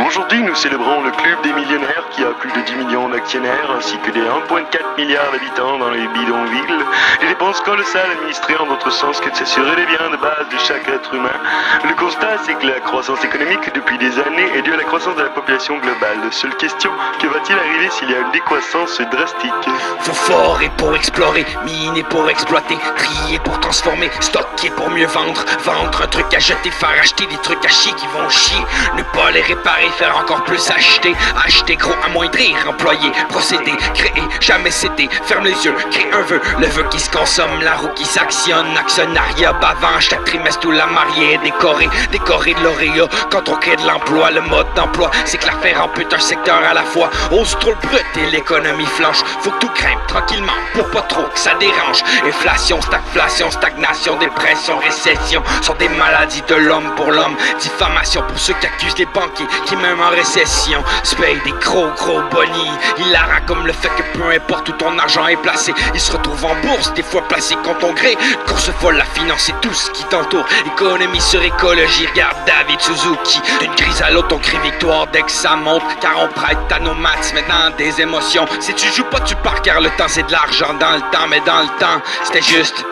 Aujourd'hui, nous célébrons le club des millionnaires qui a plus de 10 millions d'actionnaires ainsi que des 1,4 milliards d'habitants dans les bidonvilles. Des dépenses colossales administrées en d'autres sens que de s'assurer les biens de base de chaque être humain. Le constat, c'est que la croissance économique depuis des années est due à la croissance de la population globale. Seule question, que va-t-il arriver s'il y a une décroissance drastique? Faut forer pour explorer, miner pour exploiter, trier pour transformer, stocker pour mieux vendre, vendre un truc à jeter, faire acheter des trucs à chier qui vont chier, ne pas les réparer, faire encore plus acheter, acheter gros, amoindrir, employer, procéder, créer, jamais céder, ferme les yeux, crée un vœu, le vœu qui se consomme, la roue qui s'actionne, actionnariat bavant, chaque trimestre tout la mariée est décorée, décorée de lauréat, quand on crée de l'emploi, le mode d'emploi, c'est que l'affaire ampute un secteur à la fois, ose trop le brut et l'économie flanche, faut que tout grimpe tranquillement, pour pas trop que ça dérange, inflation, stagflation, stagnation, dépression, récession, sont des maladies de l'homme pour l'homme, diffamation pour ceux qui accusent les banquiers, qui même en récession, se payent des gros bonnies, hilarant comme le fait que peu importe où ton argent est placé, il se retrouve en bourse, des fois placé contre ton gré, course folle, la finance et tout ce qui t'entoure, économie sur écologie, regarde David Suzuki, d'une crise à l'autre on crie victoire dès que ça monte, car on prête à nos maths, maintenant des émotions, si tu joues pas tu pars car le temps c'est de l'argent dans le temps, mais dans le temps c'était juste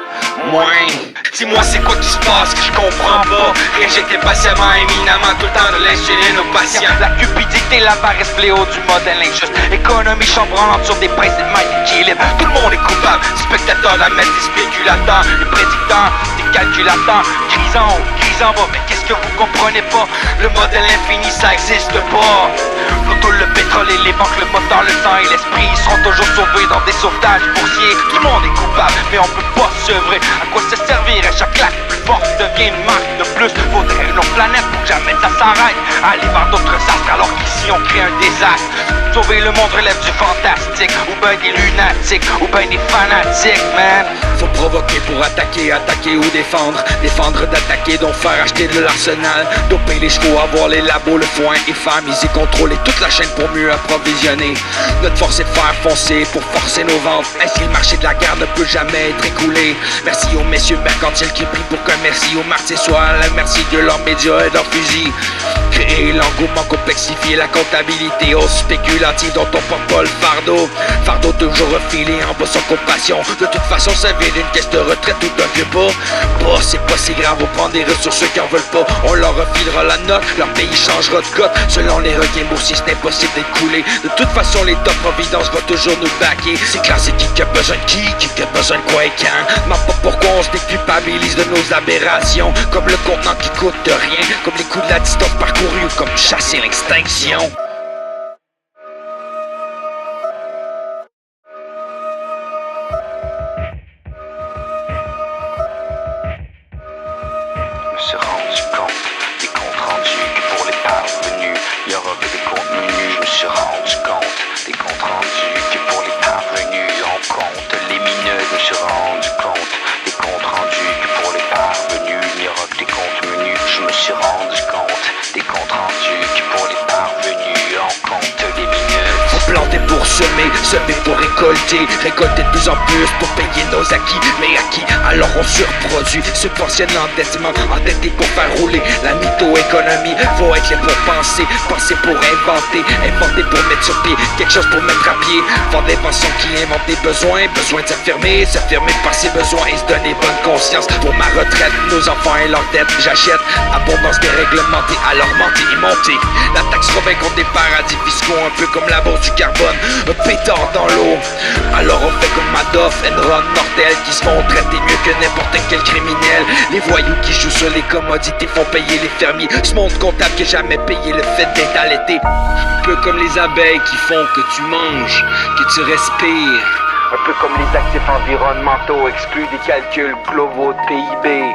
moins. Dis-moi c'est quoi qui se passe que je comprends pas. Réinjecter patiemment, éminemment tout le temps de l'insuline aux patients. La cupidité, l'avarice, fléau du modèle injuste. Économie chambrante sur des principes d'équilibre. Tout le monde est coupable, spectateurs, la messe des spéculateurs, les prédicteurs, des calculateurs. Crise en bas, mais qu'est-ce que vous comprenez pas? Le modèle infini ça existe pas. L'auto, le pétrole et les banques, le moteur, le sang et l'esprit, ils seront toujours sauvés dans des sauvetages boursiers. Tout le monde est coupable, mais on peut pas sevrer. À quoi ça servirait? Chaque claque plus forte devient une marque de plus. Faudrait une autre planète pour que jamais ça s'arrête. Aller vers d'autres astres alors qu'ici on crée un désastre. Sauver le monde relève du fantastique, ou ben des lunatiques, ou ben des fanatiques, man. Faut provoquer pour attaquer, attaquer ou défendre. Défendre d'attaquer, donc faire acheter de l'arsenal. Doper les chevaux, avoir les labos, le foin et faire miser, contrôler toute la chaîne pour mieux approvisionner. Notre force est de faire foncer pour forcer nos ventes. Ainsi le marché de la guerre ne peut jamais être écoulé. Merci aux messieurs mercantiles qui prient pour qu'un merci aux martyrs soit à la merci de leurs médias et de leurs fusils. Créer l'engouement, complexifier la comptabilité aux spéculatifs dont on porte pas le fardeau. Fardeau toujours refilé en bas sans compassion. De toute façon ça vient d'une caisse de retraite ou d'un vieux pas. C'est pas si grave, on prend des ressources ceux qui en veulent pas. On leur refilera la note, leur pays changera de cote. Selon les requins boursiers c'est impossible d'être coulé. De toute façon l'État-providence va toujours nous baquer. C'est clair, c'est qui a besoin de qui a besoin de quoi et quand. M'en pas pourquoi on se déculpabilise de nos aberrations. Comme le contenant qui coûte rien, comme les coups de la distance parcourue, comme chasser l'extinction. Je me suis rendu compte des comptes rendus que pour les parvenus, il y aura que des comptes menus. Je me suis rendu compte des comptes rendus que pour les parvenus, on compte les mineurs. Je me suis rendu compte des comptes rendus que pour les parvenus, il n'y aura que des comptes menus. Je me suis rendu compte des comptes rendus que pour les parvenus, on compte les mineurs. Planter pour semer, semer pour récolter, récolter de plus en plus pour payer nos acquis. Mais acquis, alors on surproduit, subventionne l'endettement, endetté pour faire rouler la mytho-économie. Faut être là pour penser, penser pour inventer, inventer pour mettre sur pied, quelque chose pour mettre à pied. Faire des inventions qui inventent des besoins, besoin de s'affirmer, s'affirmer par ses besoins et se donner bonne conscience. Pour ma retraite, nos enfants et leurs dettes, j'achète abondance déréglementée, alors monter et monter. La taxe revient contre des paradis fiscaux, un peu comme la bourse du carbone, un pétard dans l'eau. Alors on fait comme Madoff, Enron, Nortel, qui se font traiter mieux que n'importe quel criminel. Les voyous qui jouent sur les commodités font payer les fermiers. Ce monde comptable qui a jamais payé le fait d'être allaité. Un peu comme les abeilles qui font que tu manges, que tu respires. Un peu comme les actifs environnementaux exclus des calculs globaux de PIB.